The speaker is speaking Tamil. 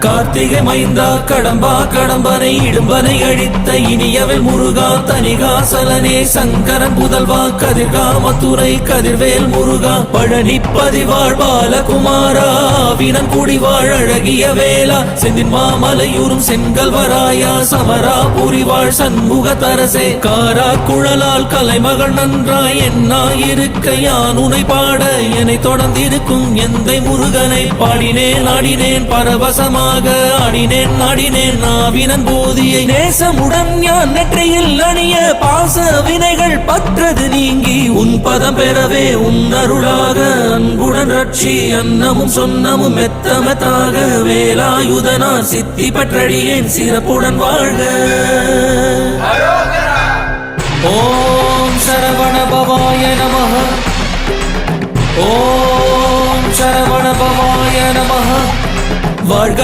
கார்த்திகை மைந்தா கடம்பா கடம்பனை இடும்பனை அழித்த இனியவள் முருகா தனிகாசலனே சங்கரன் புதல்வா கதிர்கா மத்துரை கதிர்வேல் முருகா பழனி பதிவாழ் பாலகுமாரா வினன் குடிவாழ் அழகிய வேளா செந்தின் மாமலையூரும் செங்கல்வராயா சமரா புரிவாழ் சண்முக தரசே காரா குழலால் கலைமகள் நன்றாய் என்னாயிருக்க யான் உனை பாட என்னை தொடர்ந்திருக்கும் எந்தை முருகனை பாடினேன் ஆடினேன் பரவசமாக ஆடினேன் ஆடினேன் நாவினன் போதியை நேசமுடன் ஞான் நெற்றியில் அணிய பாச வினைகள் பற்றது நீங்கி உன் பதம் பெறவே உன் அருளாக அன்புடன் ரட்சி அன்னமும் சொன்னமும் மெத்தமெத்தாக வேலாயுதனா சித்தி பற்றடியேன் சிறப்புடன் வாழ்க. ஓம் சரவண பவாய நமஹ. ஓம் சரவண பவாய நமஹ. வாழ்க